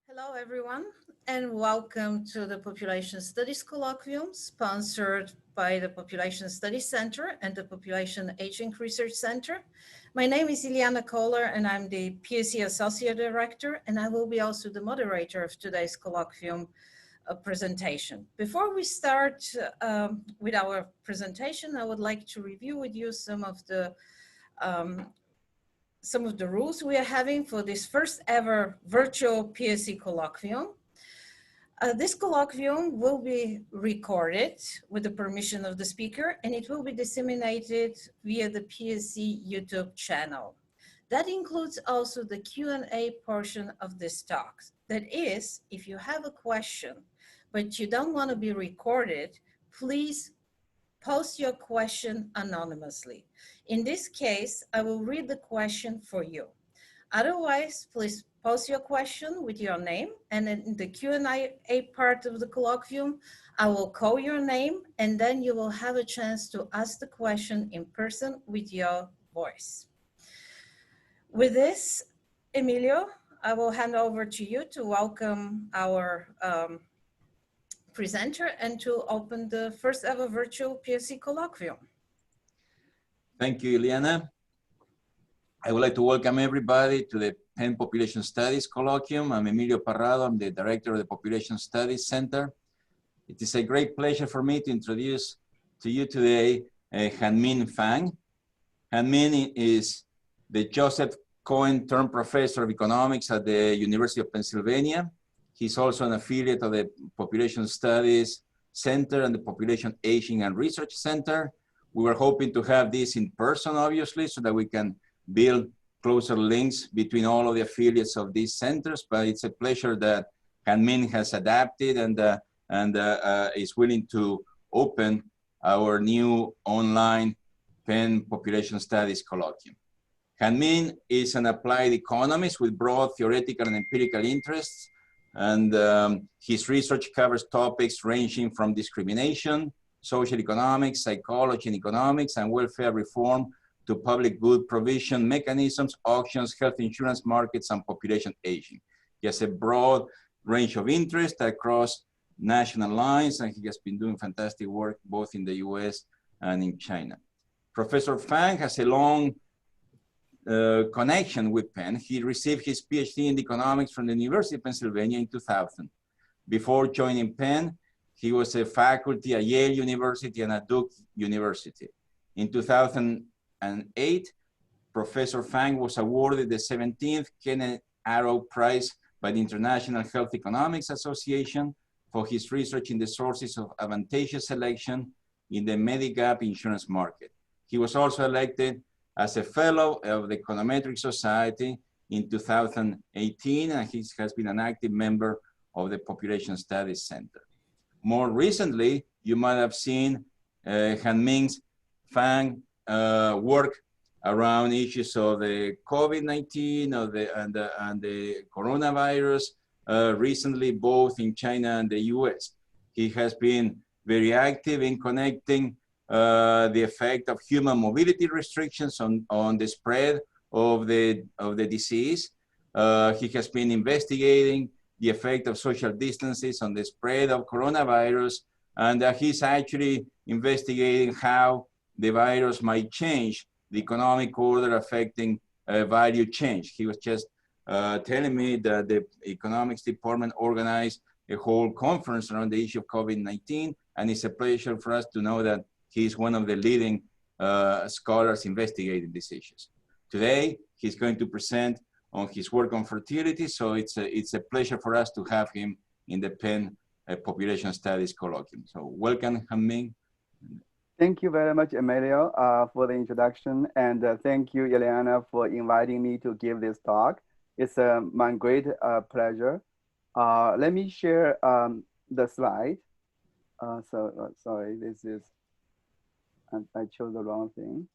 Hello, everyone, and welcome to the Population Studies Colloquium, sponsored by the Population Studies Center and the Population Aging Research Center. My name is Ileana Kohler, and I'm the PSC Associate Director, and I will be also the moderator of today's colloquium presentation. Before we start with our presentation, I would like to review with you some of the rules we are having for this first ever virtual PSC colloquium. This colloquium will be recorded with the permission of the speaker, and it will be disseminated via the PSC YouTube channel. That includes also the Q&A portion of this talk. That is, if you have a question, but you don't want to be recorded, please post your question anonymously. In this case, I will read the question for you. Otherwise, please post your question with your name, and in the Q&A part of the colloquium, I will call your name, and then you will have a chance to ask the question in person with your voice. With this, Emilio, I will hand over to you to welcome our presenter and to open the first ever virtual PSC colloquium. Thank you, Ileana. I would like to welcome everybody to the Penn Population Studies Colloquium. I'm Emilio Parrado. I'm the director of the Population Studies Center. It is a great pleasure for me to introduce to you today Hanming Fang. Hanming is the Joseph Cohen Term Professor of Economics at the University of Pennsylvania. He's also an affiliate of the Population Studies Center and the Population Aging and Research Center. We were hoping to have this in person, obviously, so that we can build closer links between all of the affiliates of these centers, but it's a pleasure that Hanming has adapted and is willing to open our new online Penn Population Studies Colloquium. Hanming is an applied economist with broad theoretical and empirical interests, and his research covers topics ranging from discrimination, social economics, psychology and economics, and welfare reform to public good provision mechanisms, auctions, health insurance markets, and population aging. He has a broad range of interest across national lines, and he has been doing fantastic work both in the US and in China. Professor Fang has a long connection with Penn. He received his PhD in economics from the University of Pennsylvania in 2000. Before joining Penn, he was a faculty at Yale University and at Duke University. In 2008, Professor Fang was awarded the 17th Kenneth Arrow Prize by the International Health Economics Association for his research in the sources of advantageous selection in the Medigap insurance market. He was also elected as a fellow of the Econometric Society in 2018, and he has been an active member of the Population Studies Center. More recently, you might have seen Hanming Fang work around issues of the COVID-19 and the coronavirus, recently both in China and the US. He has been very active in connecting the effect of human mobility restrictions on the spread of the disease. He has been investigating the effect of social distances on the spread of coronavirus, and he's actually investigating how the virus might change the economic order affecting value change. He was just telling me that the economics department organized a whole conference around the issue of COVID-19, and it's a pleasure for us to know that he's one of the leading scholars investigating these issues. Today, he's going to present on his work on fertility, so it's a pleasure for us to have him in the Penn Population Studies Colloquium. So welcome, Hanming. Thank you very much, Emilio, for the introduction, and thank you, Ileana, for inviting me to give this talk. It's my great pleasure. Let me share the slide. Sorry, this is, I chose the wrong thing.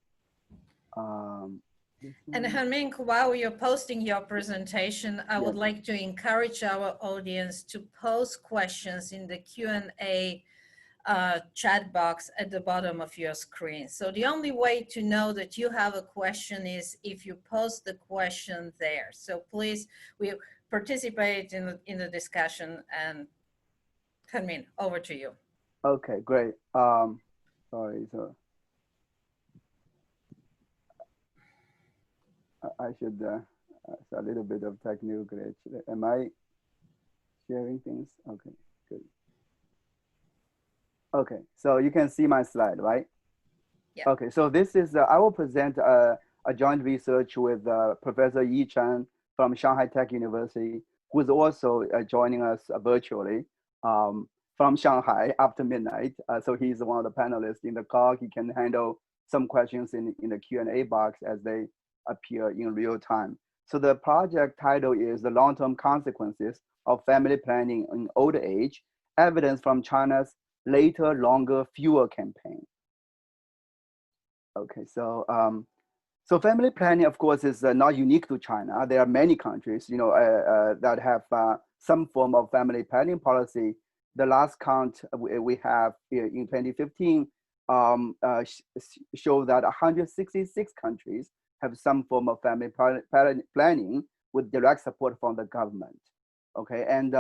And Hanming, while you're posting your presentation, I would like to encourage our audience to post questions in the Q&A chat box at the bottom of your screen. So the only way to know that you have a question is if you post the question there. So please, participate in the discussion. And Hanming, over to you. Okay, great. Sorry, so I should, it's a little bit of technical glitch. Am I sharing things? Okay, good. Okay, so you can see my slide, right? Yeah. Okay, so this is, I will present a joint research with Professor Yi Chen from Shanghai Tech University, who is also joining us virtually from Shanghai after midnight. So he's one of the panelists in the call. He can handle some questions in the Q&A box as they appear in real time. So the project title is The Long-Term Consequences of Family Planning in Old Age, Evidence from China's Later, Longer, Fewer campaign. Okay, so so family planning, of course, is not unique to China. There are many countries, that have some form of family planning policy. The last count we have here in 2015 show that 166 countries have some form of family planning with direct support from the government. Okay, and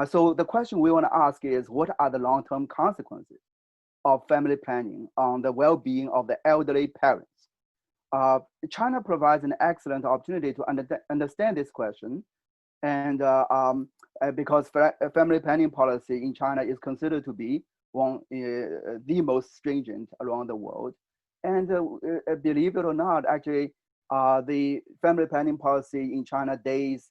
so the question we want to ask is, what are the long-term consequences of family planning on the well-being of the elderly parents? China provides an excellent opportunity to understand this question, and because family planning policy in China is considered to be one the most stringent around the world. And believe it or not, actually, the family planning policy in China dates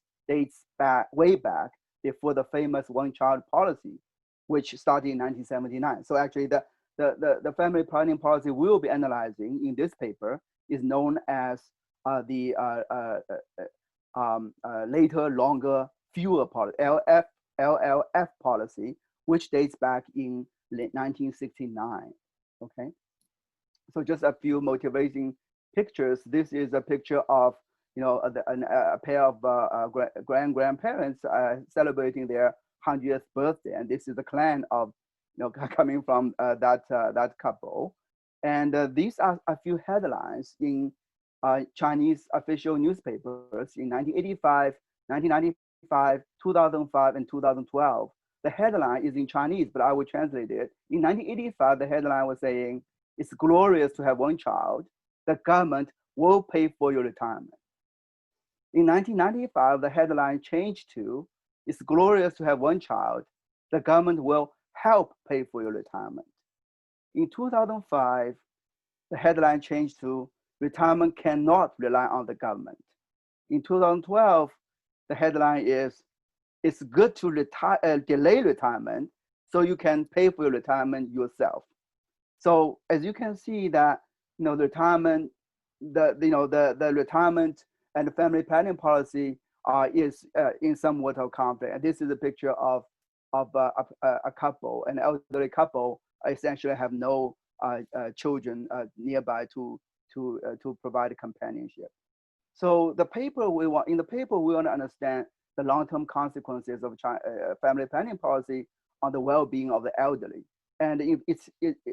back way back before the famous one-child policy, which started in 1979. So actually, the family planning policy we'll be analyzing in this paper is known as the Later, Longer, Fewer policy, LLF policy, which dates back in 1969. Okay, so just a few motivating pictures. This is a picture of a pair of grandparents celebrating their 100th birthday, and this is the clan of coming from that couple. And these are a few headlines in Chinese official newspapers in 1985, 1995, 2005, and 2012. The headline is in Chinese, but I will translate it. In 1985, the headline was saying, "It's glorious to have one child. The government will pay for your retirement." In 1995, the headline changed to, "It's glorious to have one child. The government will help pay for your retirement." In 2005, the headline changed to, "Retirement cannot rely on the government." In 2012, the headline is, "It's good to delay retirement so you can pay for your retirement yourself." So as you can see that, the retirement, the retirement and the family planning policy is in somewhat of conflict. And this is a picture of a couple, an elderly couple, essentially have no children nearby to provide companionship. So in the paper we want to understand the long-term consequences of family planning policy on the well-being of the elderly. And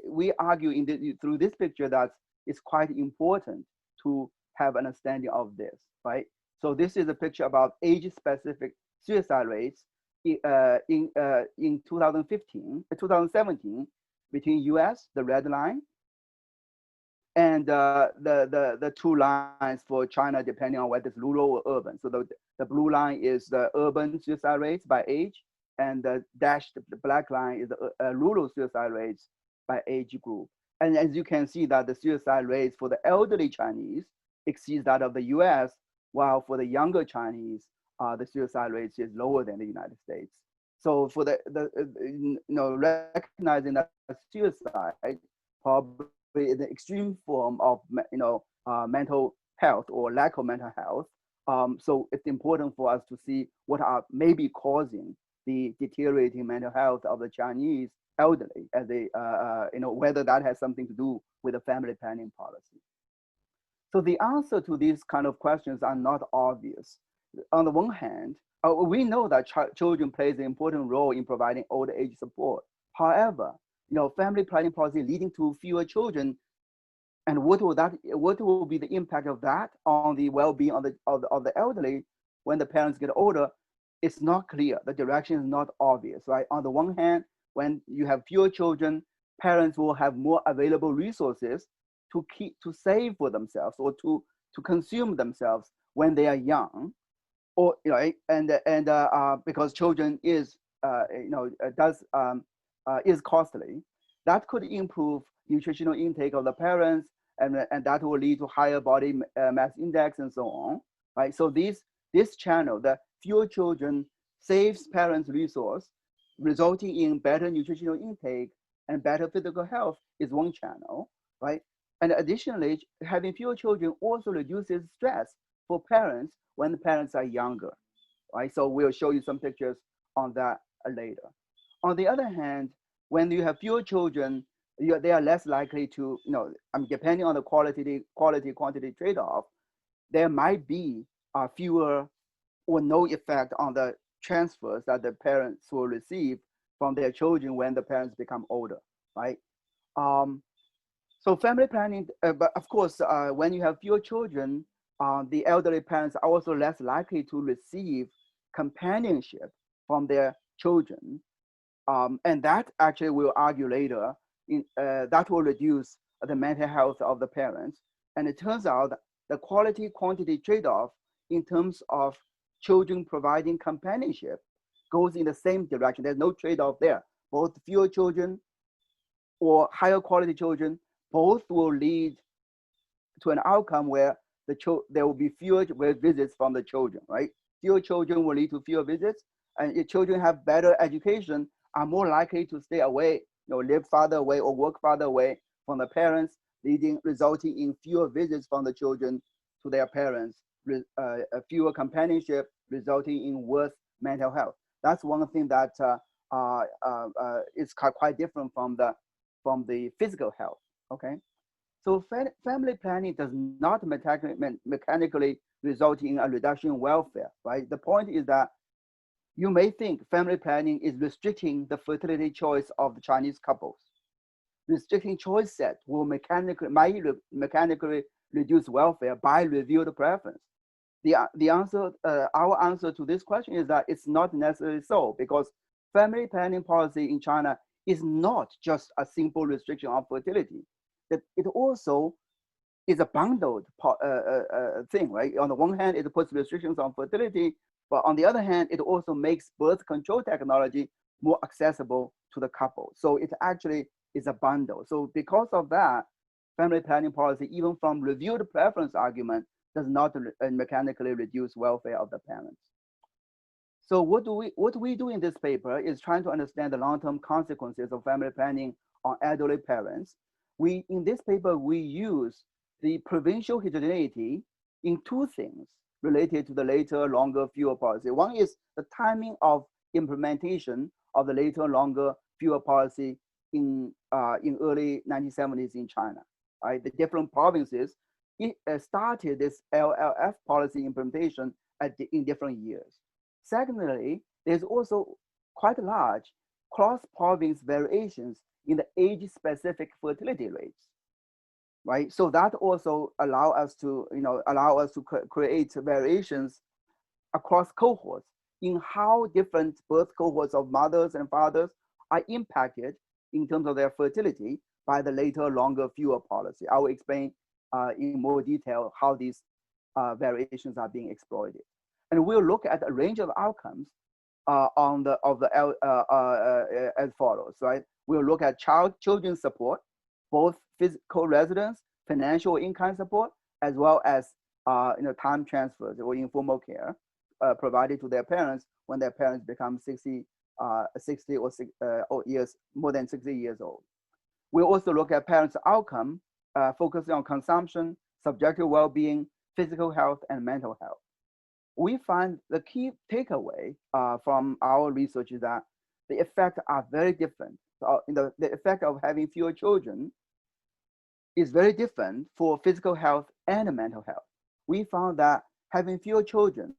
we argue through this picture that it's quite important to have an understanding of this, right? So this is a picture about age-specific suicide rates in 2017 between US, the red line, and the two lines for China, depending on whether it's rural or urban. So the blue line is the urban suicide rates by age, and the black line is the rural suicide rates by age group. And as you can see that the suicide rates for the elderly Chinese exceeds that of the US, while for the younger Chinese, the suicide rate is lower than the United States. So for recognizing that suicide probably is the extreme form of mental health or lack of mental health. So it's important for us to see what are maybe causing the deteriorating mental health of the Chinese elderly, as they whether that has something to do with the family planning policy. So the answer to these kind of questions are not obvious. On the one hand, we know that children plays an important role in providing old age support. However, family planning policy leading to fewer children, and what will be the impact of that on the well-being of the elderly when the parents get older? it's not clear. The direction is not obvious, right? On the one hand, when you have fewer children, parents will have more available resources to save for themselves or to consume themselves when they are young, or right, and because children is is costly. That could improve nutritional intake of the parents, and that will lead to higher body mass index and so on, right? So this channel, the fewer children saves parents resource, resulting in better nutritional intake and better physical health is one channel, right? And additionally, having fewer children also reduces stress for parents when the parents are younger, right? So we'll show you some pictures on that later. On the other hand, when you have fewer children, they are less likely to, depending on the quality-quantity trade-off, there might be fewer or no effect on the transfers that the parents will receive from their children when the parents become older, right? So family planning, but of course, when you have fewer children, the elderly parents are also less likely to receive companionship from their children. And that actually we'll argue later, that will reduce the mental health of the parents. And it turns out that the quality-quantity trade-off in terms of children providing companionship goes in the same direction. There's no trade-off there. Both fewer children or higher quality children, both will lead to an outcome where there will be fewer visits from the children, right? Fewer children will lead to fewer visits, and if children have better education, are more likely to stay away, live farther away or work farther away from the parents, resulting in fewer visits from the children to their parents, fewer companionship, resulting in worse mental health. That's one thing that is quite different from the physical health. Okay, so family planning does not mechanically result in a reduction in welfare, right? The point is that you may think family planning is restricting the fertility choice of the Chinese couples. Restricting choice set might mechanically reduce welfare by revealed preference. Our answer to this question is that it's not necessarily so, because family planning policy in China is not just a simple restriction on fertility. It also is a bundled thing, right? On the one hand, it puts restrictions on fertility, but on the other hand, it also makes birth control technology more accessible to the couple. So it actually is a bundle. So because of that, family planning policy, even from reviewed preference argument, does not mechanically reduce welfare of the parents. So what we do in this paper is trying to understand the long-term consequences of family planning on elderly parents. In this paper, we use the provincial heterogeneity in two things related to the later, longer, fewer policy. One is the timing of implementation of the later, longer, fewer policy in early 1970s in China. Right, the different provinces started this LLF policy implementation in different years. Secondly, there's also quite large cross-province variations in the age-specific fertility rates, right? So that also allow us to create variations across cohorts in how different birth cohorts of mothers and fathers are impacted in terms of their fertility by the later, longer, fewer policy. I will explain in more detail how these variations are being exploited. And we'll look at a range of outcomes as follows, right? We'll look at children's support, both physical residence, financial income support, as well as time transfers or informal care provided to their parents when their parents become 60 or years, more than 60 years old. We'll also look at parents' outcome, focusing on consumption, subjective well-being, physical health, and mental health. We find the key takeaway from our research is that the effects are very different. The effect of having fewer children is very different for physical health and mental health. We found that having fewer children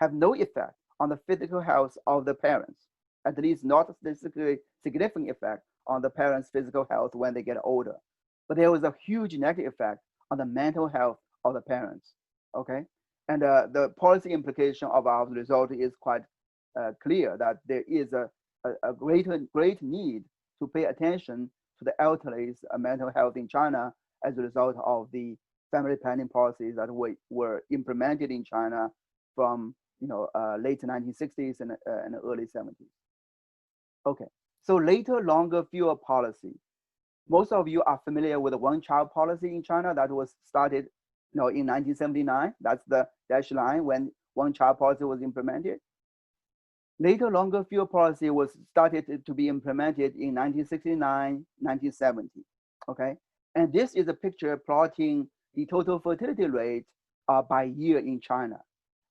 have no effect on the physical health of the parents, at least not a statistically significant effect on the parents' physical health when they get older. But there was a huge negative effect on the mental health of the parents, okay? And the policy implication of our result is quite clear that there is a great need to pay attention to the elderly's mental health in China as a result of the family planning policies that were implemented in China from late 1960s and early 70s. Okay, so later, longer, fewer policy. Most of you are familiar with the one-child policy in China that was started in 1979. That's the dashed line when one-child policy was implemented. Later, longer, fewer policy was started to be implemented in 1969, 1970. Okay, and this is a picture plotting the total fertility rate by year in China.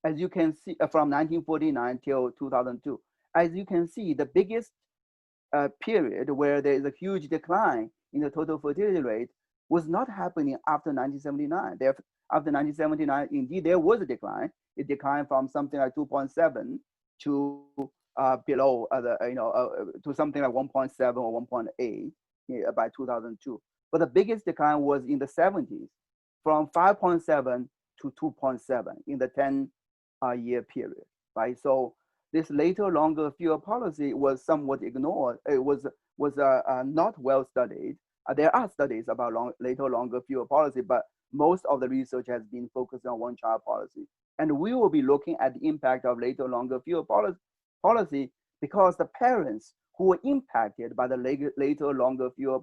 As you can see, from 1949 till 2002. As you can see, the biggest period where there is a huge decline in the total fertility rate was not happening after 1979. After 1979, indeed, there was a decline. It declined from something like 2.7 to below to something like 1.7 or 1.8 by 2002. But the biggest decline was in the 70s, from 5.7 to 2.7 in the 10-year period, right? So this later, longer, fewer policy was somewhat ignored. It was not well studied. There are studies about later, longer, fewer policy, but most of the research has been focused on one-child policy. And we will be looking at the impact of later, longer, fewer policy because the parents who were impacted by the later, longer, fewer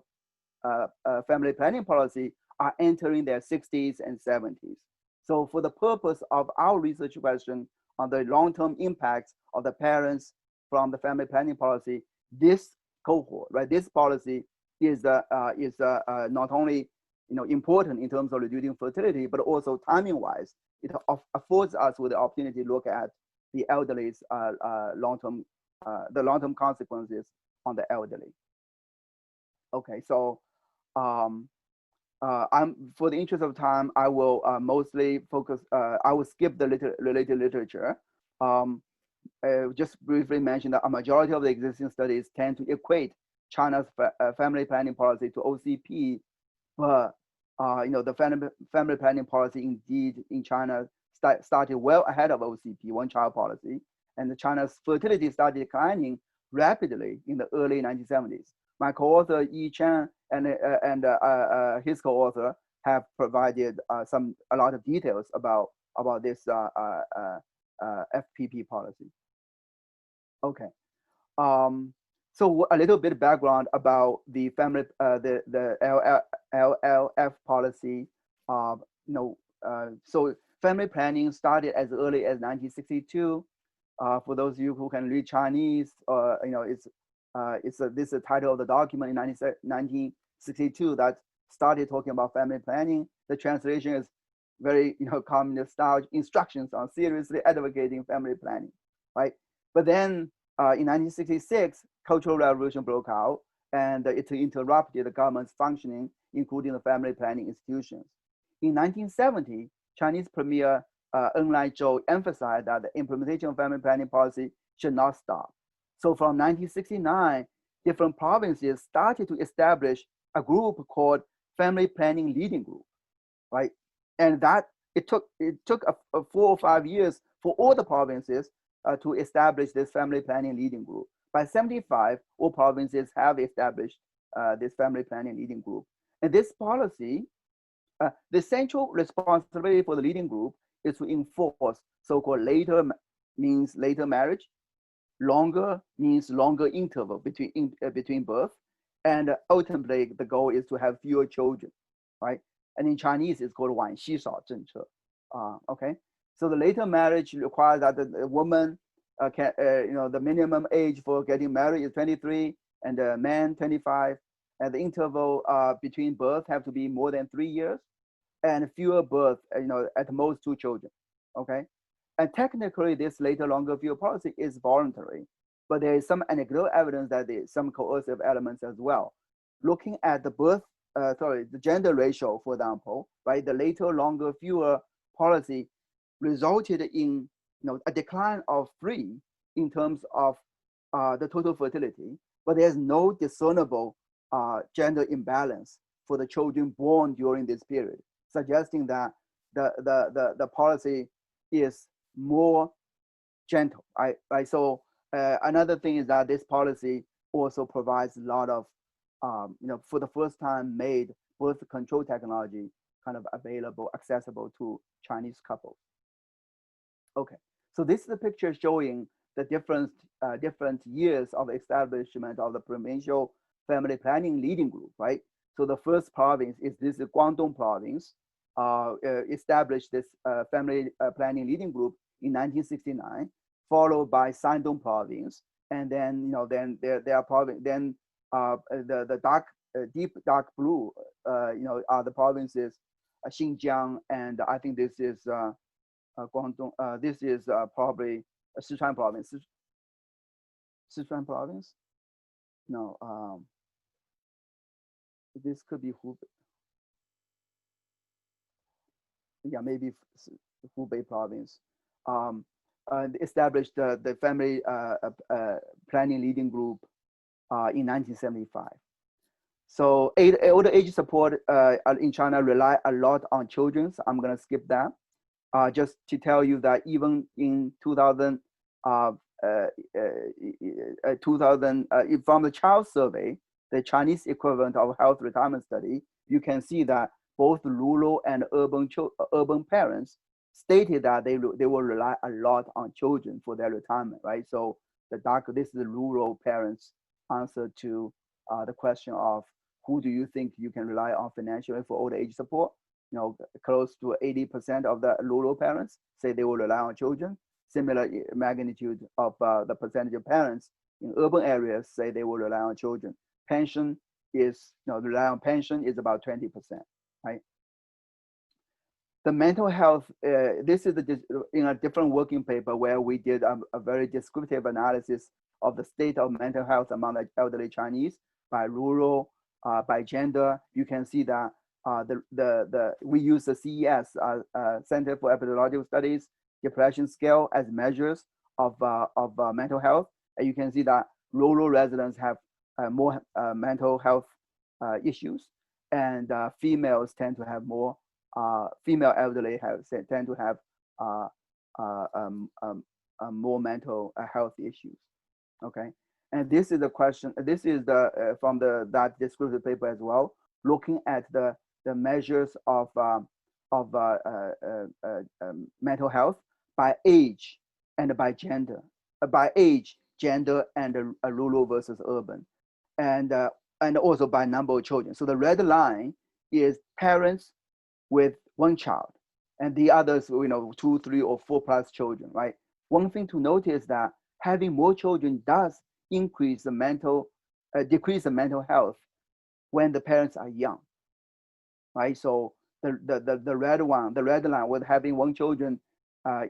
family planning policy are entering their 60s and 70s. So for the purpose of our research question on the long-term impacts of the parents from the family planning policy, this cohort, right, this policy is not only important in terms of reducing fertility, but also timing-wise, it affords us with the opportunity to look at the elderly's long-term consequences on the elderly. Okay, so for the interest of time, I will mostly focus. I will skip the related literature. Just briefly mention that a majority of the existing studies tend to equate China's family planning policy to OCP, but the family planning policy indeed in China started well ahead of OCP, one-child policy, and China's fertility started declining rapidly in the early 1970s. My co-author Yi Chen and his co-author have provided a lot of details about this FPP policy. Okay, so a little bit of background about the family, the LLF policy. So family planning started as early as 1962. For those of you who can read Chinese, this is the title of the document in 1962 that started talking about family planning. The translation is very communist style instructions on seriously advocating family planning, right? But then in 1966, Cultural Revolution broke out, and it interrupted the government's functioning, including the family planning institutions. In 1970, Chinese Premier Enlai Zhou emphasized that the implementation of family planning policy should not stop. So from 1969, different provinces started to establish a group called Family Planning Leading Group, right? And that it took 4 or 5 years for all the provinces to establish this family planning leading group. By 75, all provinces have established this family planning leading group. And this policy, the central responsibility for the leading group is to enforce so-called later means later marriage, longer means longer interval between birth, and ultimately the goal is to have fewer children, right? And in Chinese, it's called 晚稀少政策. Okay, so the later marriage requires that the woman the minimum age for getting married is 23, and the man 25, and the interval between birth have to be more than 3 years, and fewer birth, at most 2 children. Okay, and technically this later longer fewer policy is voluntary, but there is some anecdotal evidence that there is some coercive elements as well. Looking at the the gender ratio, for example, right, the later longer fewer policy resulted in a decline of 3 in terms of the total fertility, but there's no discernible gender imbalance for the children born during this period, suggesting that the policy is more gentle, right? So Another thing is that this policy also provides a lot of, for the first time made birth control technology kind of available, accessible to Chinese couples. Okay, so this is a picture showing the different years of establishment of the provincial family planning leading group, right? So the first province is this Guangdong province, established this family planning leading group in 1969, followed by Shandong province, and then then there are province, then the dark deep dark blue are the provinces Xinjiang, and I think this is Guangdong. This is probably Sichuan province. Sichuan province? No, this could be Hubei. Yeah, maybe Hubei province. Established the family planning leading group in 1975. So older age support in China rely a lot on children. So I'm gonna skip that. Just to tell you that even in 2000, from the child survey, the Chinese equivalent of health retirement study, you can see that both rural and urban parents stated that they will rely a lot on children for their retirement, right? So this is the rural parents' answer to the question of who do you think you can rely on financially for older age support? Close to 80% of the rural parents say they will rely on children. Similar magnitude of the percentage of parents in urban areas say they will rely on children. Pension is, rely on pension is about 20%, right? The mental health, this is in a different working paper where we did a very descriptive analysis of the state of mental health among the elderly Chinese by rural, by gender. You can see that we use the CES, Center for Epidemiological Studies, depression scale as measures of mental health. And you can see that rural residents have more mental health issues, and females tend to have more, female elderly tend to have more mental health issues, okay? And this is the question, this is from that descriptive paper as well, looking at the measures of mental health by age and by gender, by age, gender, and rural versus urban, and also by number of children. So the red line is parents with one child, and the others, 2, 3, or 4+ children, right? One thing to notice that having more children does increase decrease the mental health when the parents are young, right? So the red line with having one children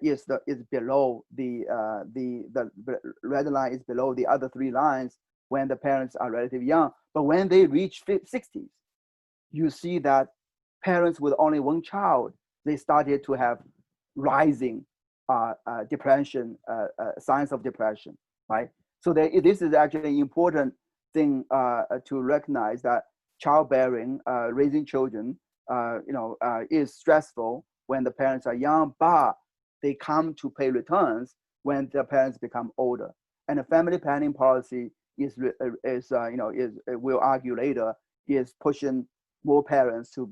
is below the red line is below the other 3 lines when the parents are relatively young. But when they reach 60s, you see that parents with only one child, they started to have rising depression, signs of depression, right? So this is actually an important thing to recognize, that childbearing, raising children, is stressful when the parents are young, but they come to pay returns when the parents become older. And the family planning policy we'll argue later, is pushing more parents to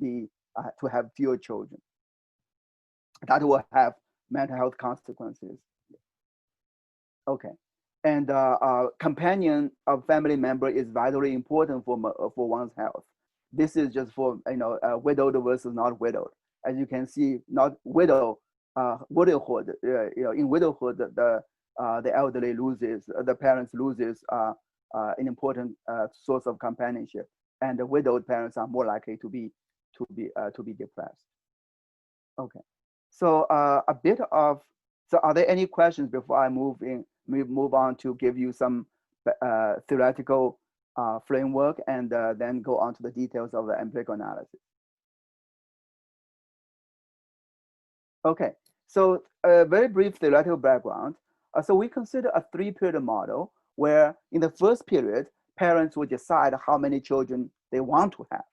have fewer children. That will have mental health consequences. Okay, and companion of family member is vitally important for one's health. This is just for widowed versus not widowed. As you can see, not widowhood. In widowhood, the elderly loses, the parents loses an important source of companionship, and the widowed parents are more likely to be depressed. Okay, so so are there any questions before I move on to give you some theoretical framework, and then go on to the details of the empirical analysis? Okay, so a very brief theoretical background. So we consider a 3-period model where in the first period, parents will decide how many children they want to have,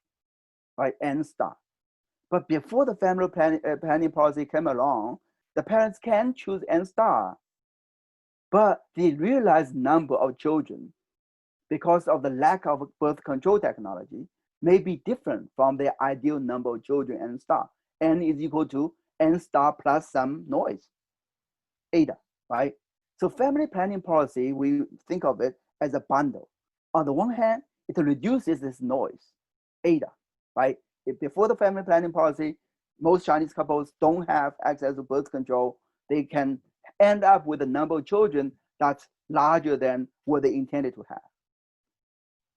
right? N star. But before the family planning policy came along, the parents can choose N star but the realized number of children, because of the lack of birth control technology, may be different from the ideal number of children n star. N is equal to n star plus some noise, eta, right? So family planning policy, we think of it as a bundle. On the one hand, it reduces this noise, eta, right? If before the family planning policy, most Chinese couples don't have access to birth control, they can end up with a number of children that's larger than what they intended to have.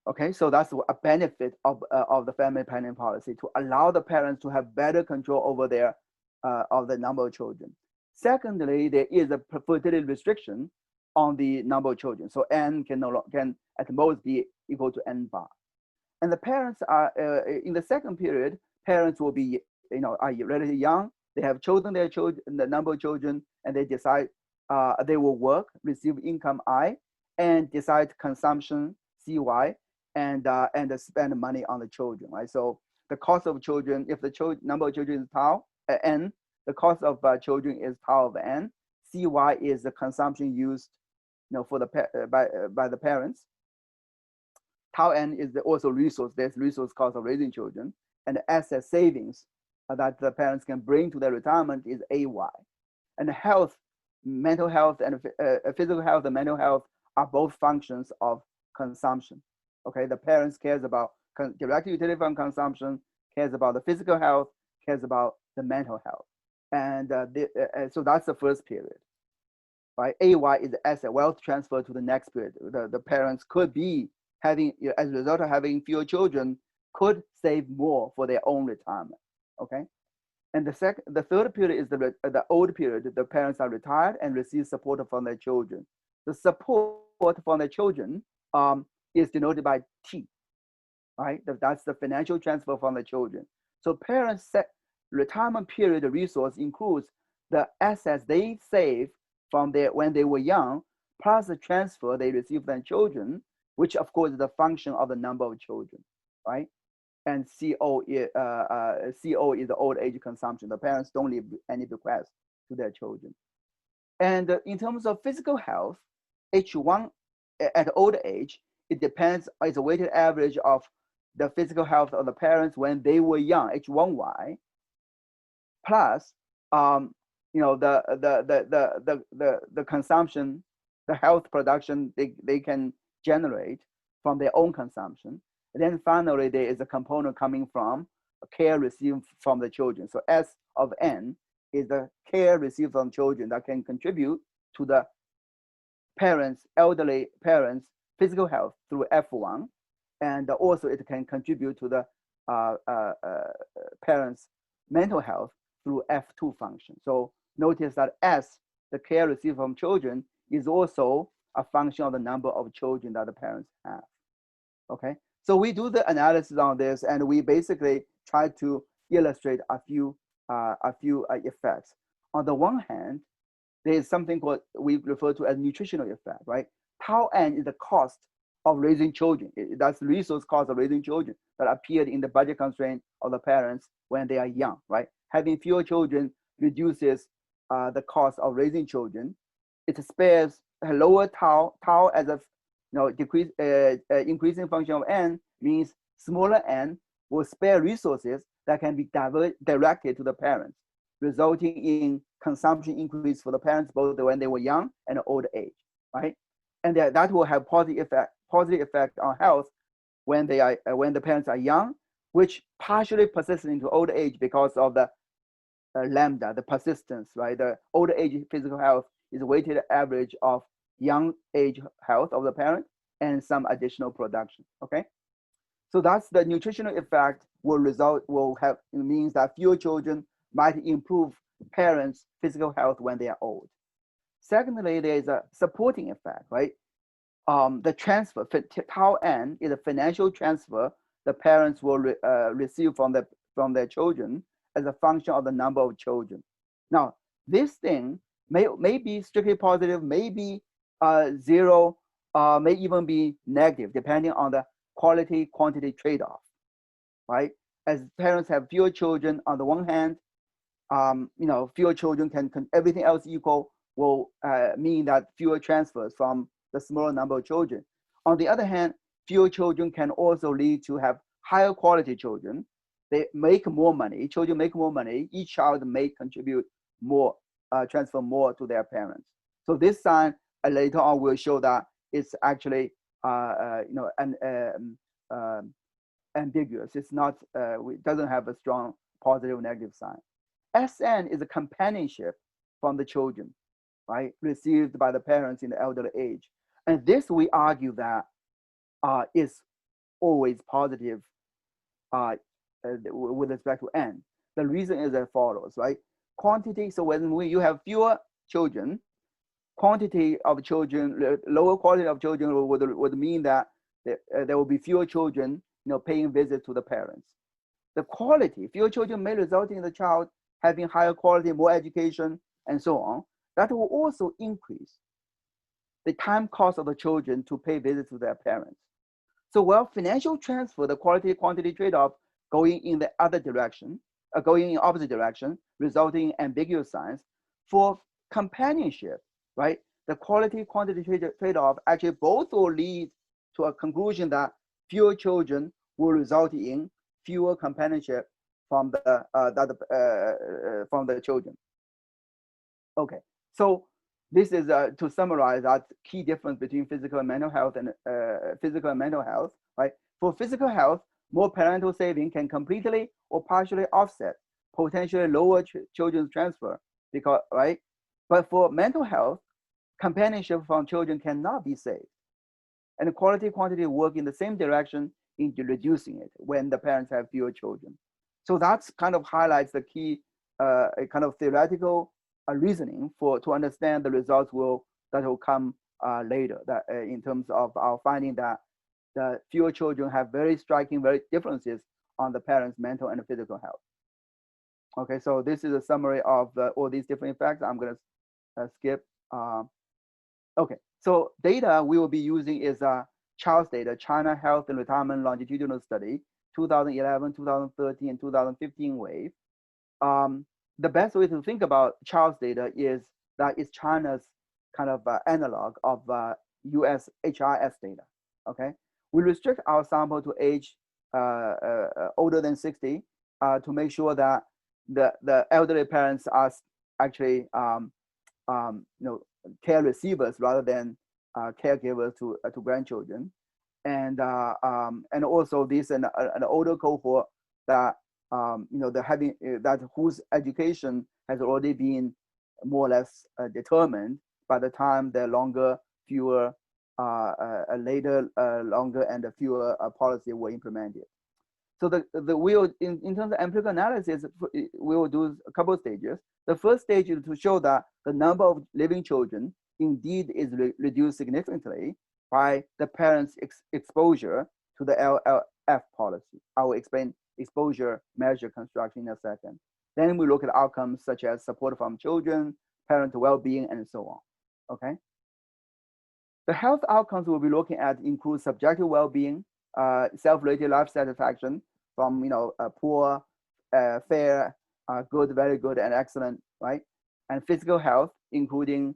Okay, so that's a benefit of the family planning policy, to allow the parents to have better control over their of the number of children. Secondly, there is a fertility restriction on the number of children. So n can at most be equal to n bar. And the parents are in the second period, parents will be are relatively young. They have chosen their children, the number of children, and they decide they will work, receive income I, and decide consumption CY, and spend money on the children, right? So the cost of children, if the number of children is tau n, the cost of children is tau of n. CY is the consumption used, for the by the parents. Tau n is also resource. There's resource cost of raising children, and the asset savings that the parents can bring to their retirement is AY. And the health, mental health, and physical health and mental health are both functions of consumption. Okay, the parents cares about direct utility from consumption, cares about the physical health, cares about the mental health, and so that's the first period. Right, AY is the asset wealth transfer to the next period. The parents could be having, as a result of having fewer children, could save more for their own retirement. Okay, and the third period is the old period. The parents are retired and receive support from their children. The support from their children is denoted by T, right? That's the financial transfer from the children. So parents' retirement period resource includes the assets they save from when they were young, plus the transfer they receive from children, which of course is the function of the number of children, right? And CO is the old age consumption. The parents don't leave any bequest to their children. And in terms of physical health, H1 at old age, it depends, it's a weighted average of the physical health of the parents when they were young, H1Y, plus the consumption, the health production they can generate from their own consumption. And then finally, there is a component coming from care received from the children. So S of N is the care received from children that can contribute to the parents, elderly parents' physical health through F1, and also it can contribute to the parents' mental health through F2 function. So notice that S, the care received from children, is also a function of the number of children that the parents have. Okay, so we do the analysis on this, and we basically try to illustrate a few effects. On the one hand, there is something called, we refer to as nutritional effect, right? Tau n is the cost of raising children. That's the resource cost of raising children that appeared in the budget constraint of the parents when they are young, right? Having fewer children reduces the cost of raising children. It spares a lower tau as a increasing function of n means smaller n will spare resources that can be directed to the parents, resulting in consumption increase for the parents both when they were young and old age, right? And that will have positive effect on health when the parents are young, which partially persists into old age because of the lambda, the persistence, right? The old age physical health is a weighted average of young age health of the parent and some additional production. Okay, so that's the nutritional effect means that fewer children might improve parents' physical health when they are old. Secondly, there is a supporting effect, right? The transfer, tau n is a financial transfer the parents will receive from their children as a function of the number of children. Now, this thing may be strictly positive, may be zero, may even be negative, depending on the quality-quantity trade-off, right? As parents have fewer children, on the one hand, fewer children can everything else equal, will mean that fewer transfers from the smaller number of children. On the other hand, fewer children can also lead to have higher quality children. They make more money. Children make more money. Each child may contribute more, transfer more to their parents. So this sign later on will show that it's actually ambiguous. It's not. It doesn't have a strong positive or negative sign. SN is a companionship from the children, right, received by the parents in the elderly age, and this we argue that is always positive with respect to N. The reason is as follows, right? Quantity. So when you have fewer children, quantity of children, lower quality of children would mean that there will be fewer children, paying visits to the parents. The quality, fewer children may result in the child having higher quality, more education, and so on. That will also increase the time cost of the children to pay visits to their parents. So while financial transfer, the quality quantity trade-off going in the other direction, going in opposite direction, resulting in ambiguous signs, for companionship, right? The quality quantity trade-off actually both will lead to a conclusion that fewer children will result in fewer companionship from the children. Okay, so this is to summarize that key difference between physical and mental health and right? For physical health, more parental saving can completely or partially offset potentially lower children's transfer, because right. But for mental health, companionship from children cannot be saved, and the quality quantity work in the same direction in reducing it when the parents have fewer children. So that's kind of highlights the key kind of theoretical reasoning to understand the results that will come later, that in terms of our finding that the fewer children have very striking differences on the parents' mental and physical health. Okay, so this is a summary of all these different effects. I'm going to skip. Okay, so data we will be using is Child's data, China Health and Retirement Longitudinal Study, 2011, 2013, and 2015 wave. The best way to think about Child's data is that it's China's kind of analog of US HRS data, okay? We restrict our sample to age older than 60 to make sure that the elderly parents are actually care receivers rather than caregivers to grandchildren, and also this an older cohort that whose education has already been more or less determined by the time the longer, fewer, later, longer and fewer policy were implemented. So we will in terms of empirical analysis, we will do a couple of stages. The first stage is to show that the number of living children indeed is reduced significantly by the parents' exposure to the LLF policy. I will explain exposure measure construction in a second. Then we look at outcomes such as support from children, parental well-being, and so on. Okay. The health outcomes we'll be looking at include subjective well-being, self-rated life satisfaction from poor, fair, good, very good, and excellent, right? And physical health, including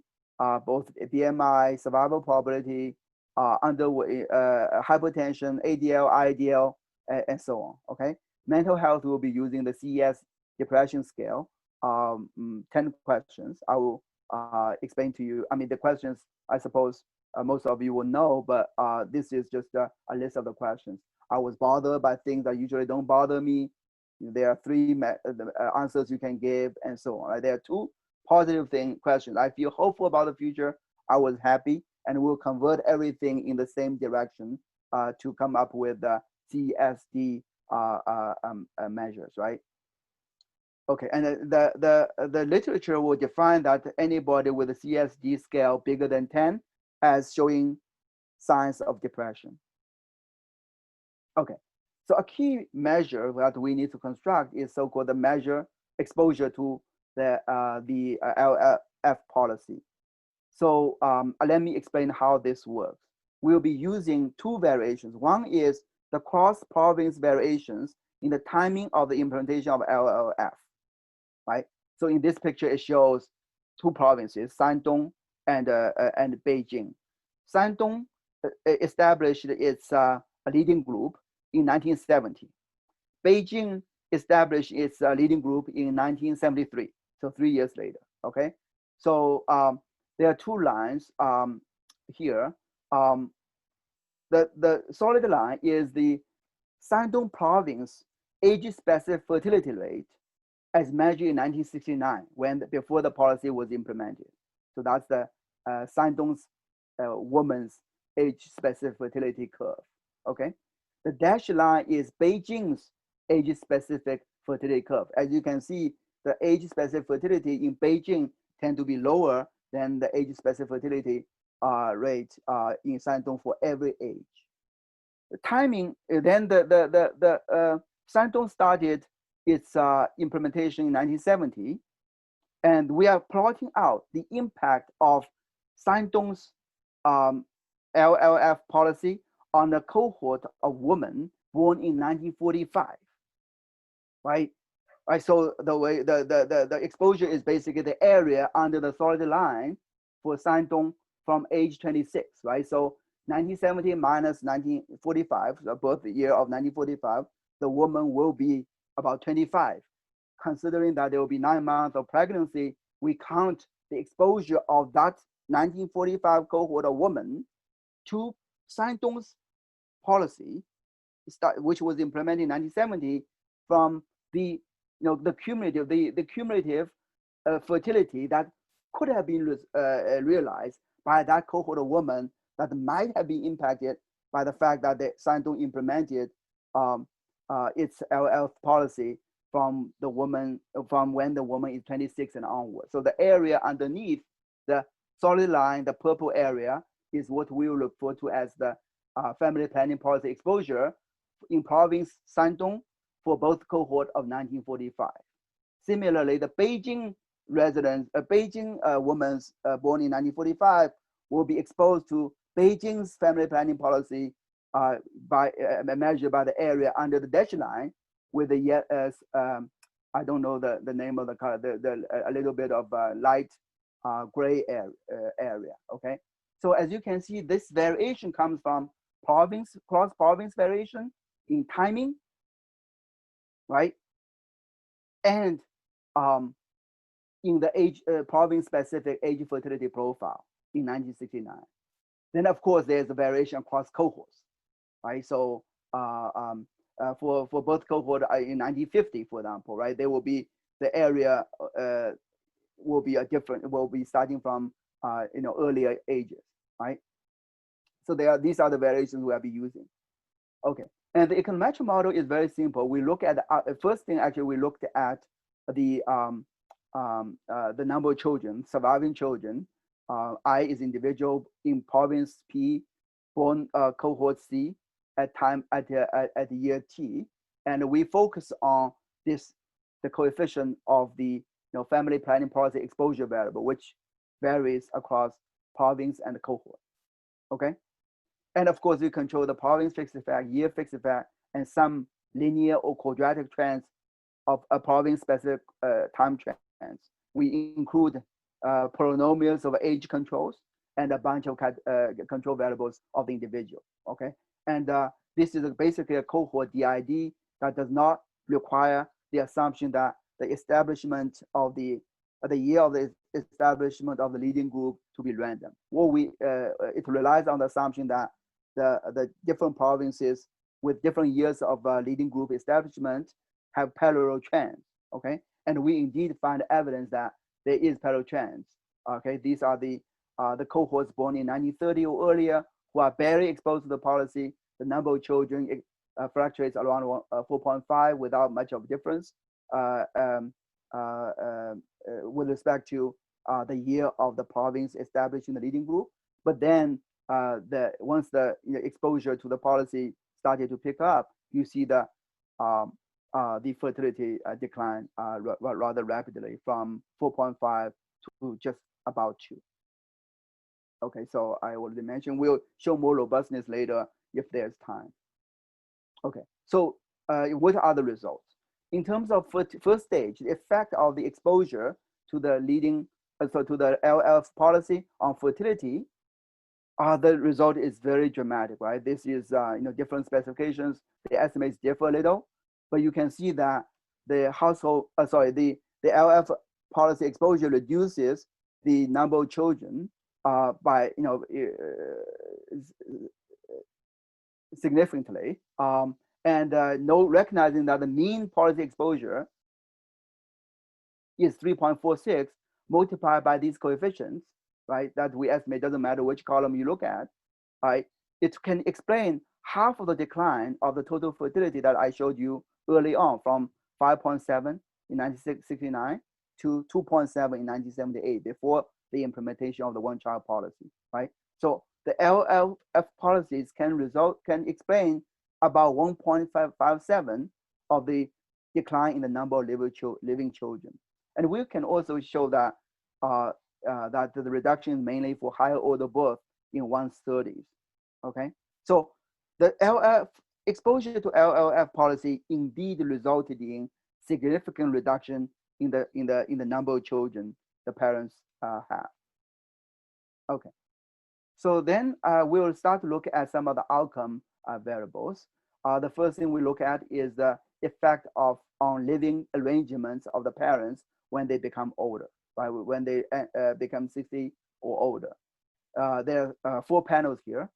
both BMI, survival probability, underweight, hypertension, ADL, IDL, and so on. Okay. Mental health will be using the CES depression scale. 10 questions. I will explain to you. I mean, the questions I suppose most of you will know, but this is just a list of the questions. I was bothered by things that usually don't bother me. There are 3 answers you can give, and so on. Right? There are 2 positive questions. I feel hopeful about the future. I was happy, and we'll convert everything in the same direction to come up with the CSD measures, right? Okay, and the literature will define that anybody with a CSD scale bigger than 10 as showing signs of depression. Okay, so a key measure that we need to construct is so-called the measure exposure to the LLF policy. So let me explain how this works. We'll be using 2 variations. One is the cross-province variations in the timing of the implementation of LLF, right? So in this picture, it shows two provinces, Shandong and Beijing. Shandong established its leading group in 1970. Beijing established its leading group in 1973, so 3 years later, okay? So there are two lines here. The solid line is the Shandong province age-specific fertility rate as measured in 1969, before the policy was implemented. So that's the Shandong's woman's age-specific fertility curve, okay? The dashed line is Beijing's age-specific fertility curve. As you can see, the age-specific fertility in Beijing tend to be lower than the age-specific fertility rate in Shandong for every age. The timing, then the Shandong started its implementation in 1970, and we are plotting out the impact of Shandong's LLF policy on the cohort of women born in 1945, right? Right. So the way the exposure is basically the area under the solid line for Shandong from age 26, right? So 1970 minus 1945, the birth year of 1945, the woman will be about 25. Considering that there will be 9 months of pregnancy, we count the exposure of that 1945 cohort of women to Shandong's policy, which was implemented in 1970, from the cumulative fertility that could have been realized by that cohort of women that might have been impacted by the fact that the Shandong implemented its LL policy from when the woman is 26 and onward. So the area underneath the solid line, the purple area, is what we will refer to as the family planning policy exposure in province Shandong for both cohort of 1945. Similarly, the Beijing residents, Beijing women born in 1945 will be exposed to Beijing's family planning policy measured by the area under the dashed line with the I don't know the name of the color, a little bit of light gray area, okay? So as you can see, this variation comes from cross-province variation in timing, right? And in the age province-specific age fertility profile in 1969. Then of course there's a variation across cohorts, right? So for both cohort in 1950, for example, right, there will be the area will be starting from earlier ages, right? So these are the variations we'll be using. Okay, and the econometric model is very simple. We look at the first thing, actually we looked at the number of children, surviving children. I is individual in province P, born cohort C at year T, and we focus on the coefficient of the family planning policy exposure variable, which varies across province and cohort. Okay, and of course we control the province fixed effect, year fixed effect, and some linear or quadratic trends of a province specific time trends. We include polynomials of age controls and a bunch of control variables of the individual, okay? And this is basically a cohort DID that does not require the assumption that the establishment of the year of the establishment of the leading group to be random. It relies on the assumption that the different provinces with different years of leading group establishment have parallel trends, okay? And we indeed find evidence that there is parallel trends, okay? These are the cohorts born in 1930 or earlier who are very exposed to the policy. The number of children fluctuates around 4.5 without much of a difference with respect to the year of the province establishing the leading group. But then once the exposure to the policy started to pick up, you see the fertility decline rather rapidly from 4.5 to just about 2. Okay, so I already mentioned, we'll show more robustness later if there's time. Okay, so what are the results? In terms of first stage, the effect of the exposure to the leading to the LLF policy on fertility, the result is very dramatic, right? This is different specifications. The estimates differ a little, but you can see that the the LF policy exposure reduces the number of children by significantly, and recognizing that the mean policy exposure is 3.46 multiplied by these coefficients, right? That we estimate, doesn't matter which column you look at, right? It can explain half of the decline of the total fertility that I showed you early on, from 5.7 in 1969 to 2.7 in 1978, before the implementation of the one-child policy, right? So the LLF policies can explain about 1.557 of the decline in the number of living children. And we can also show that that the reduction is mainly for higher order birth in 1/30s. Okay, so the exposure to LLF policy indeed resulted in significant reduction in the number of children the parents have. Okay, so then we will start to look at some of the outcome variables. The first thing we look at is the effect on living arrangements of the parents when they become older, right? When they become 60 or older. There are 4 panels here.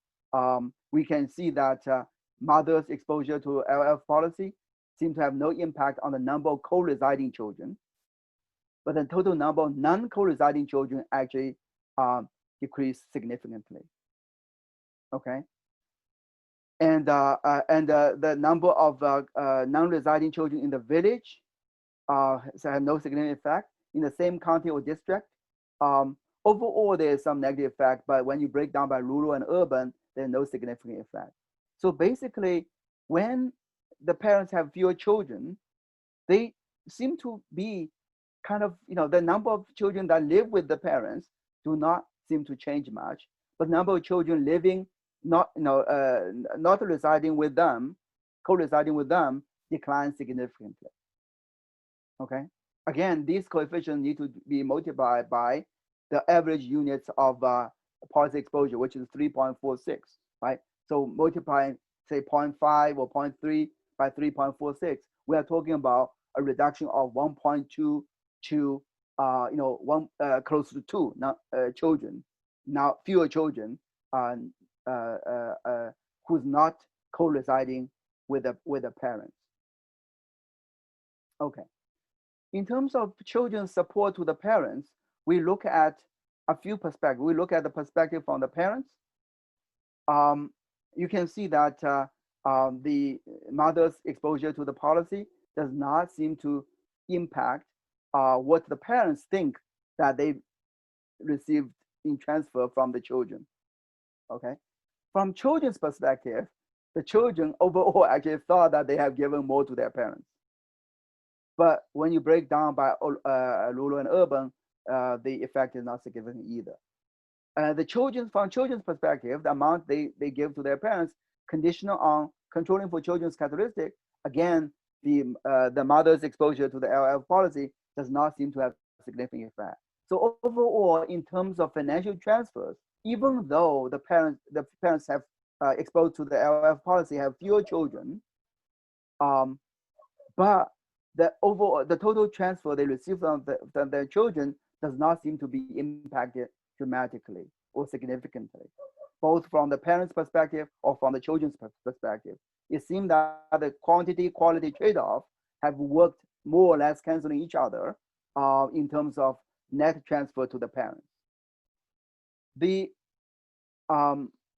We can see that mothers' exposure to LF policy seem to have no impact on the number of co-residing children, but the total number of non-co-residing children actually decreased significantly. Okay, and the number of non-residing children in the village have no significant effect. In the same county or district, overall there is some negative effect, but when you break down by rural and urban, there's no significant effect. So basically, when the parents have fewer children, they seem to be kind of, the number of children that live with the parents do not seem to change much, but number of children living not residing with them, co-residing with them, declines significantly. Okay, again, these coefficients need to be multiplied by the average units of policy exposure, which is 3.46, right? So multiplying, say, 0.5 or 0.3 by 3.46, we are talking about a reduction of 1.2 to close to 2 children, now fewer children who's not co-residing with the parents. Okay. In terms of children's support to the parents, we look at a few perspectives. We look at the perspective from the parents. You can see that the mother's exposure to the policy does not seem to impact what the parents think that they received in transfer from the children. Okay, from children's perspective, the children overall actually thought that they have given more to their parents. But when you break down by rural and urban, the effect is not significant either. From children's perspective, the amount they give to their parents, conditional on controlling for children's characteristics, again, the mother's exposure to the LF policy does not seem to have significant effect. So overall, in terms of financial transfers, even though the parents have exposed to the LF policy have fewer children, but the total transfer they receive from their children does not seem to be impacted dramatically or significantly, both from the parents' perspective or from the children's perspective. It seems that the quantity-quality trade-off have worked more or less canceling each other in terms of net transfer to the parents.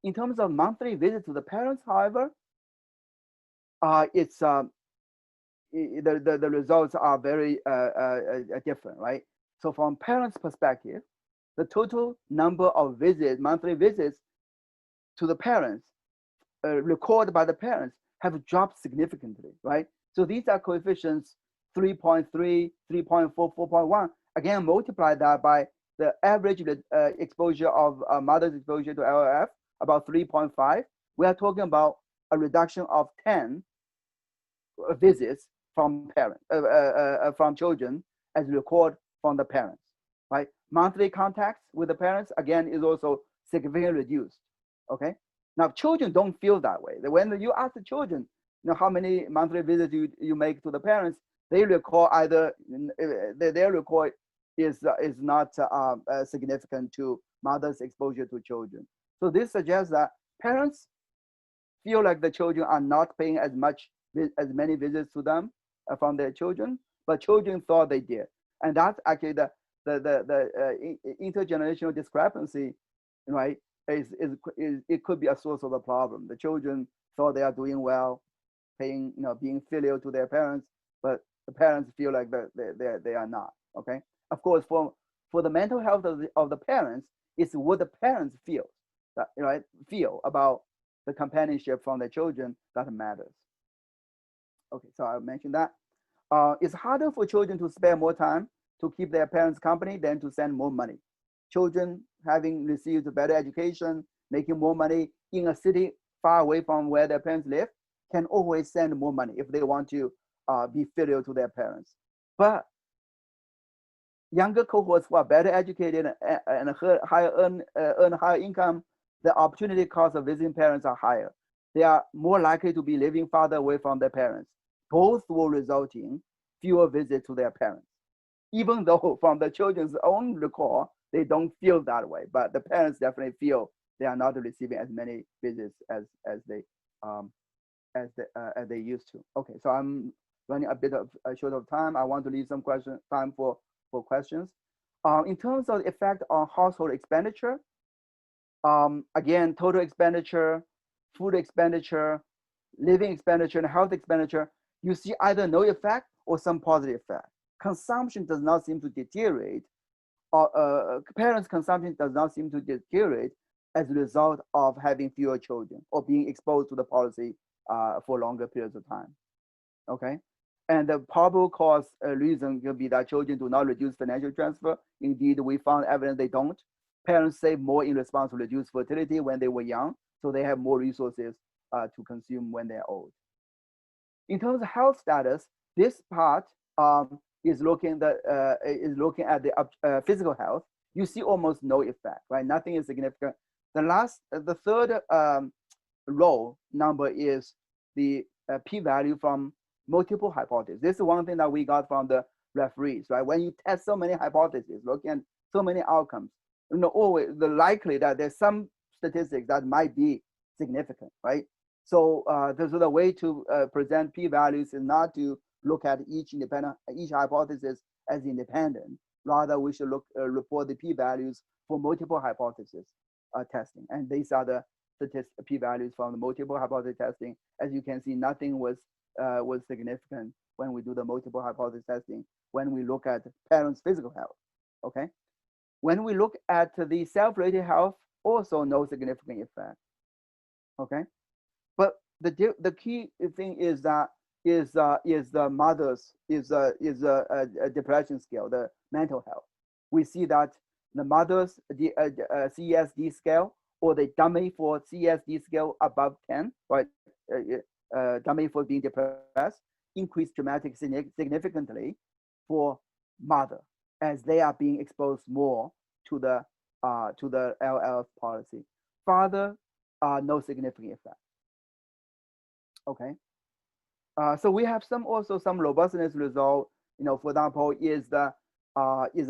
In terms of monthly visit to the parents, however, the results are very different, right? So from parents' perspective, the total number of monthly visits to the parents recorded by the parents have dropped significantly, right? So these are coefficients 3.3, 3.4, 4.1. Again, multiply that by the average exposure of mother's exposure to LF, about 3.5. We are talking about a reduction of 10 visits from children as recorded from the parents, right? monthly contacts with the parents, again, is also significantly reduced, okay? Now, children don't feel that way. When you ask the children, how many monthly visits you make to the parents, they recall either, their recall is not significant to mother's exposure to children. So this suggests that parents feel like the children are not paying as many visits to them from their children, but children thought they did. And that's actually the intergenerational discrepancy, right? It could be a source of the problem. The children thought they are doing well, paying, being filial to their parents, but the parents feel like they are not. Okay. Of course, for the mental health of the parents, it's what the parents feel, right? Feel about the companionship from their children that matters. Okay, so I mentioned that. It's harder for children to spare more time to keep their parents company than to send more money. Children having received a better education, making more money in a city far away from where their parents live, can always send more money if they want to be filial to their parents. But younger cohorts who are better educated and earn higher income, the opportunity cost of visiting parents are higher. They are more likely to be living farther away from their parents. Both will result in fewer visits to their parents. Even though from the children's own recall, they don't feel that way, but the parents definitely feel they are not receiving as many visits as they used to. Okay, so I'm running a bit short of time. I want to leave some time for questions. In terms of the effect on household expenditure, again, total expenditure, food expenditure, living expenditure, and health expenditure, you see either no effect or some positive effect. Consumption does not seem to deteriorate. Parents' consumption does not seem to deteriorate as a result of having fewer children or being exposed to the policy for longer periods of time. Okay, and the probable cause reason could be that children do not reduce financial transfer. Indeed, we found evidence they don't. Parents save more in response to reduced fertility when they were young, so they have more resources to consume when they're old. In terms of health status, this part is looking at the physical health. You see almost no effect, right? Nothing is significant. The third row number is the p-value from multiple hypotheses. This is one thing that we got from the referees, right? When you test so many hypotheses, looking at so many outcomes, always the likely that there's some statistics that might be significant, right? So the way to present p-values is not to look at each hypothesis as independent. Rather, we should report the p-values for multiple hypothesis testing, and these are the p-values from the multiple hypothesis testing. As you can see, nothing was significant when we do the multiple hypothesis testing. When we look at parents' physical health, okay. When we look at the self-rated health, also no significant effect, okay. But the key thing is that the mother's a depression scale, the mental health. We see that the mother's CESD scale or the dummy for CESD scale above 10, right? Dummy for being depressed increased significantly for mother as they are being exposed more to the LLF policy. Father, no significant effect. Okay. So we have some robustness result. For example, is the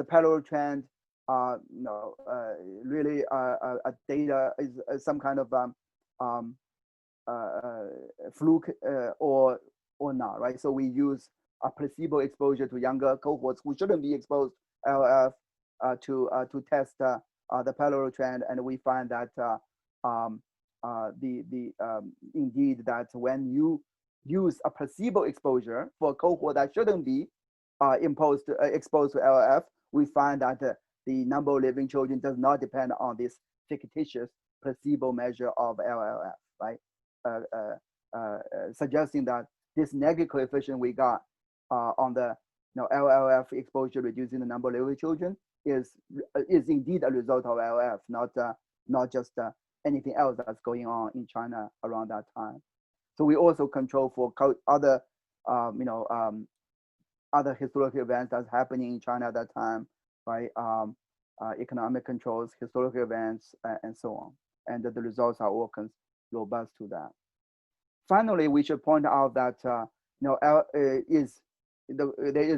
parallel trend really a data is some kind of fluke or not, right? So we use a placebo exposure to younger cohorts who shouldn't be exposed LF to test the parallel trend, and we find that indeed that when you use a placebo exposure for a cohort that shouldn't be exposed to LF, we find that the number of living children does not depend on this fictitious placebo measure of LLF, right? Suggesting that this negative coefficient we got on the LLF exposure reducing the number of living children is indeed a result of LLF, not just anything else that's going on in China around that time. So we also control for other other historical events that's happening in China at that time, right? economic controls, historical events, and so on. And the results are all robust to that. Finally, we should point out that there is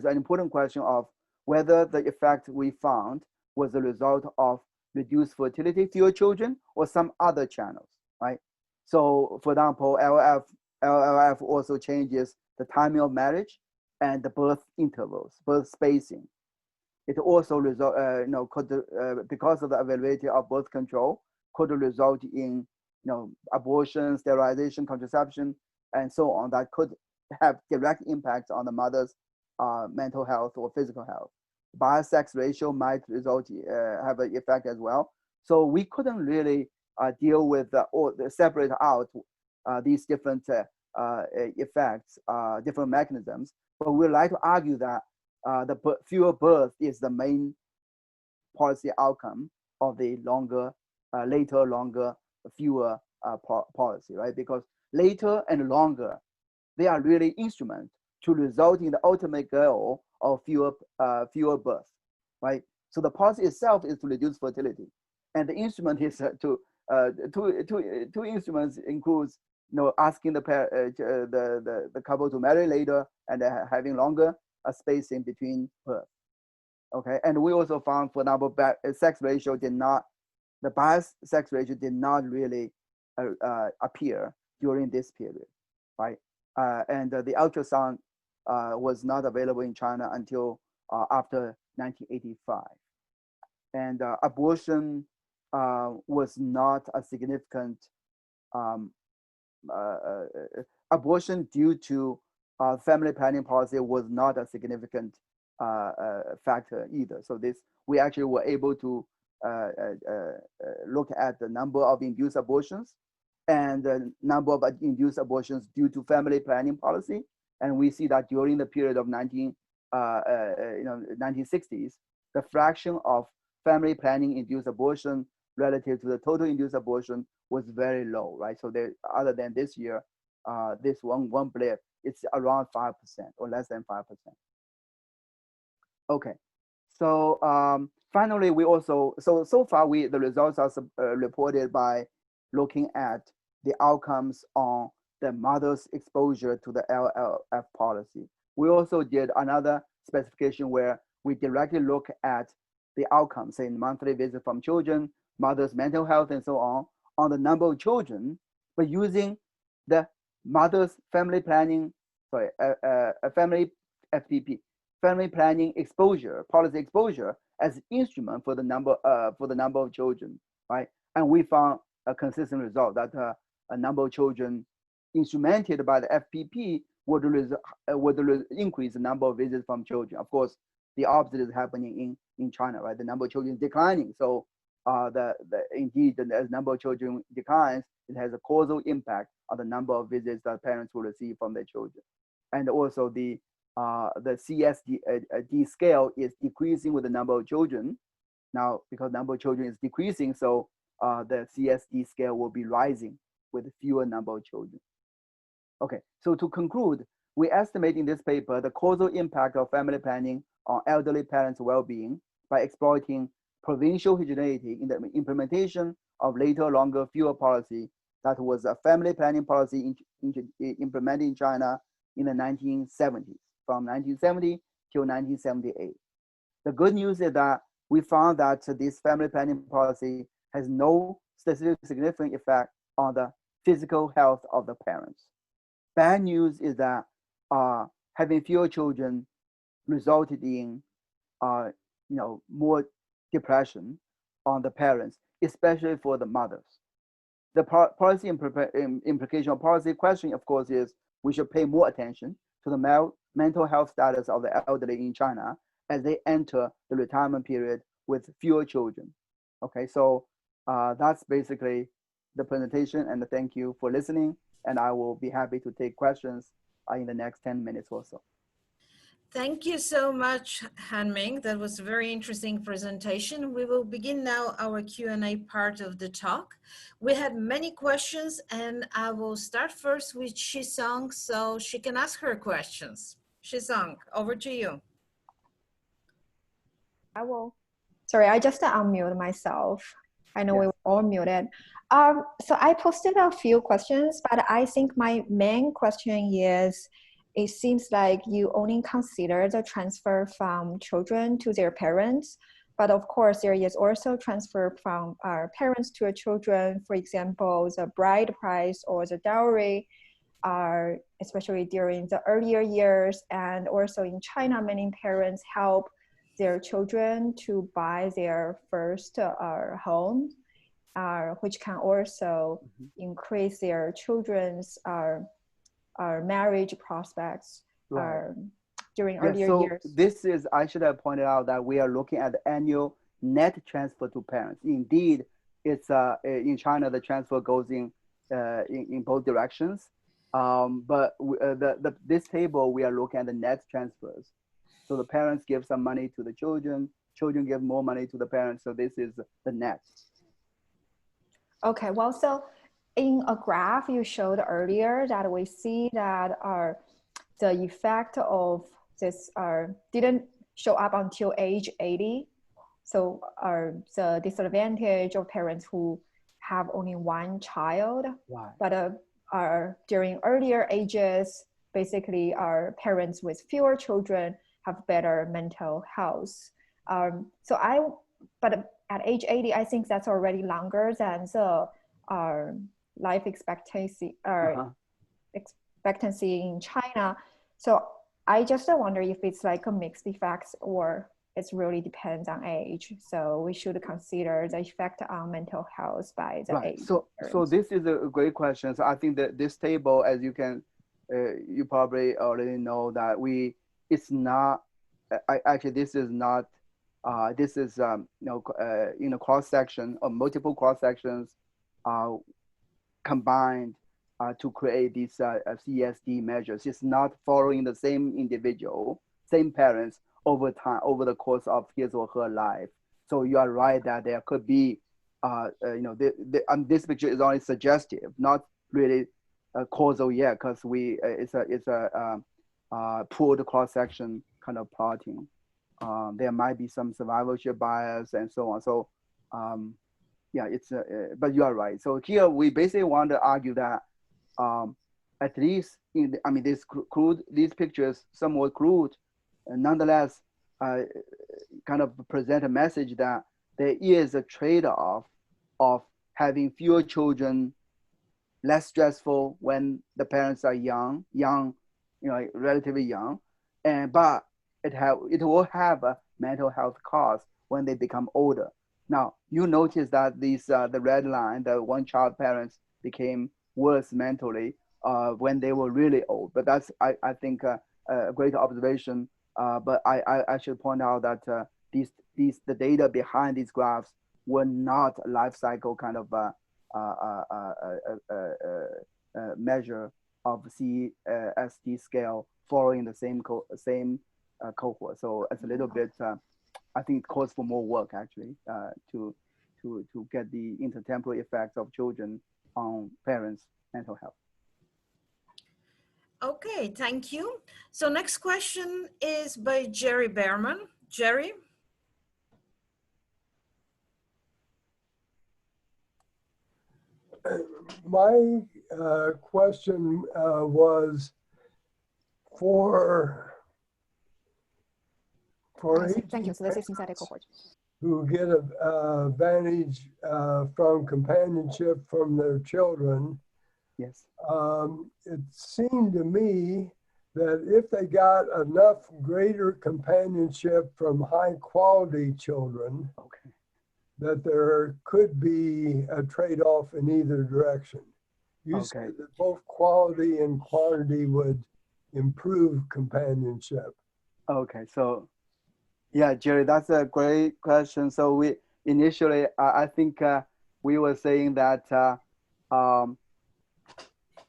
an important question of whether the effect we found was a result of reduced fertility, fewer children, or some other channels, right? So, for example, LLF also changes the timing of marriage and the birth intervals, birth spacing. It also because of the availability of birth control, could result in abortion, sterilization, contraception, and so on that could have direct impacts on the mother's mental health or physical health. Bias-sex ratio might have an effect as well. So we couldn't really deal with or separate out these different effects, different mechanisms. But we'd like to argue that the fewer birth is the main policy outcome of the later, longer, fewer policy, right? Because later and longer, they are really instruments to result in the ultimate goal of fewer births, right? So the policy itself is to reduce fertility, and the instrument is two instruments includes asking the couple to marry later and having longer spacing between birth. Okay, and we also found, for example, the bias sex ratio did not really appear during this period, right? And the ultrasound was not available in China until after 1985. And abortion was not a significant abortion due to family planning policy was not a significant factor either. So we actually were able to look at the number of induced abortions and the number of induced abortions due to family planning policy. And we see that during the period of 1960s, the fraction of family planning induced abortion relative to the total induced abortion was very low, right? So other than this year, this one blip, it's around 5% or less than 5%. Okay, so finally, we also, so far the results are reported by looking at the outcomes on the mother's exposure to the LLF policy. We also did another specification where we directly look at the outcomes, say monthly visit from children, mother's mental health, and so on the number of children, but using the mother's family planning, family FPP, family planning exposure, policy exposure as instrument for the number of children, right? And we found a consistent result that a number of children instrumented by the FPP would increase the number of visits from children. Of course, the opposite is happening in China, right? The number of children is declining. So indeed, as number of children declines, it has a causal impact on the number of visits that parents will receive from their children. And also the CSD scale is decreasing with the number of children. Now, because number of children is decreasing, so the CSD scale will be rising with fewer number of children. Okay, so to conclude, we estimate in this paper the causal impact of family planning on elderly parents' well-being by exploiting provincial heterogeneity in the implementation of later, longer, fewer policy that was a family planning policy implemented in China in the 1970s, from 1970 till 1978. The good news is that we found that this family planning policy has no statistically significant effect on the physical health of the parents. Bad news is that having fewer children resulted in more depression on the parents, especially for the mothers. The policy implication of policy question, of course, is we should pay more attention to the mental health status of the elderly in China as they enter the retirement period with fewer children. Okay, so that's basically the presentation, and thank you for listening. And I will be happy to take questions in the next 10 minutes or so. Thank you so much, Hanming. That was a very interesting presentation. We will begin now our Q&A part of the talk. We had many questions, and I will start first with Shisong so she can ask her questions. Shisong, over to you. I will Sorry, I just unmuted myself. I know we were all muted. So I posted a few questions, but I think my main question is, it seems like you only consider the transfer from children to their parents, but of course there is also transfer from our parents to our children. For example, the bride price or the dowry, are especially during the earlier years, and also in China, many parents help their children to buy their first home, which can also increase their children's marriage prospects during earlier years. This is, I should have pointed out that we are looking at the annual net transfer to parents. Indeed, it's in China, the transfer goes in both directions. But this table, we are looking at the net transfers. So the parents give some money to the children, children give more money to the parents. So this is the net. Okay, well, so in a graph you showed earlier that we see that the effect of this didn't show up until age 80. So the disadvantage of parents who have only one child, but during earlier ages, basically our parents with fewer children have better mental health. But at age 80, I think that's already longer than the life expectancy in China. So I just wonder if it's like a mixed effect or it really depends on age. So we should consider the effect on mental health by the age. So this is a great question. So I think that this table, as you can, you probably already know that it's not, actually this is not, this is, in a cross section or multiple cross sections combined to create these CSD measures. It's not following the same individual, same parents over time, over the course of his or her life. So you are right that there could be, this picture is only suggestive, not really causal yet, because it's a pooled cross section kind of plotting. There might be some survivorship bias and so on. So yeah, but you are right. So here we basically want to argue that at least these pictures somewhat crude, and nonetheless kind of present a message that there is a trade-off of having fewer children, less stressful when the parents are young, relatively young, but it will have a mental health cost when they become older. Now, you notice that the red line, the one-child parents became worse mentally when they were really old. But that's, I think, a great observation. But I should point out that the data behind these graphs were not a life cycle kind of measure of CSD scale following the same cohort. So it's a little bit, I think, calls for more work actually to get the intertemporal effects of children on parents' mental health. Okay, thank you. So next question is by Jerry Behrman. Jerry? My question was for thank you. So this is synthetic cohort. Who get an advantage from companionship from their children. Yes. It seemed to me that if they got enough greater companionship from high quality children, that there could be a trade-off in either direction. You said that both quality and quantity would improve companionship. Okay, so yeah, Jerry, that's a great question. So we initially, I think we were saying that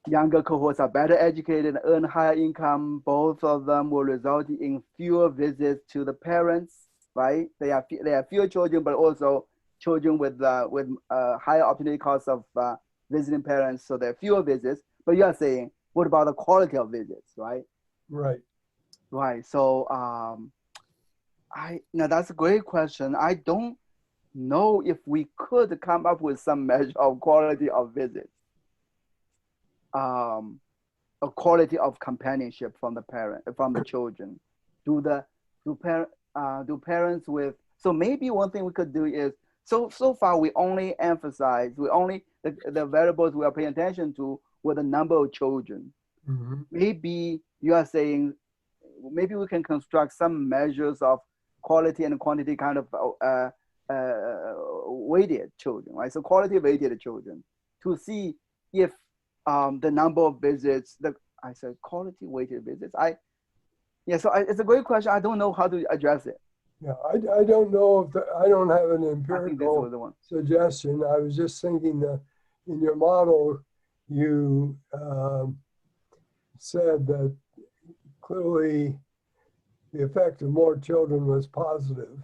younger cohorts are better educated, earn higher income. Both of them will result in fewer visits to the parents, right? They have fewer children, but also children with higher opportunity costs of visiting parents. So there are fewer visits. But you are saying, what about the quality of visits, right? Right. Right. So Now that's a great question. I don't know if we could come up with some measure of quality of visits, a quality of companionship from the children. Do parents with, so maybe one thing we could do is, so far we only the variables we are paying attention to were the number of children. Mm-hmm. Maybe you are saying, maybe we can construct some measures of quality and quantity kind of weighted children, right? So quality weighted children to see if the number of visits, I said quality weighted visits. So it's a great question. I don't know how to address it. Yeah, I don't know if I don't have an I think this empirical was the one. suggestion. I was just thinking that in your model, you said that clearly the effect of more children was positive.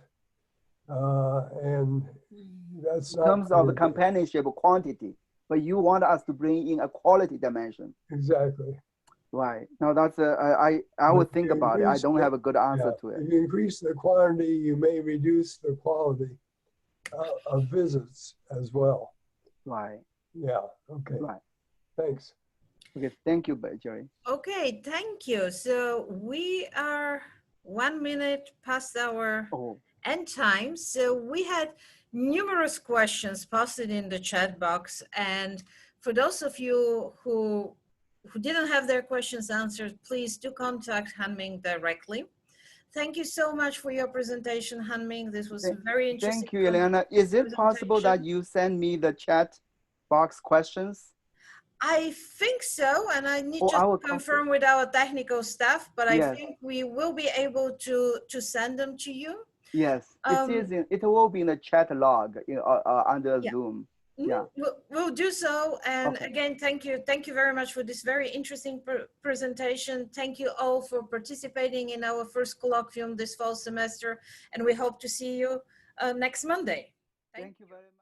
And that's in terms of the companionship quantity, but you want us to bring in a quality dimension. Exactly. Right. Now that's I would think about it. I don't have a good answer to it. If you increase the quantity, you may reduce the quality of visits as well. Right. Yeah. Okay. Right. Thanks. Okay. Thank you, Jerry. Okay, thank you. So we are 1 minute past our end time. So we had numerous questions posted in the chat box. And for those of you who didn't have their questions answered, please do contact Hanming directly. Thank you so much for your presentation, Hanming. This was very interesting. Thank you, Elena. Is it possible that you send me the chat box questions? I think so, and I need to confirm with our technical staff, but I think we will be able to send them to you. Yes, it will be in the chat log under Zoom. Yeah, we'll do so. And again, thank you very much for this very interesting presentation. Thank you all for participating in our first colloquium this fall semester, and we hope to see you next Monday. Thank you very much.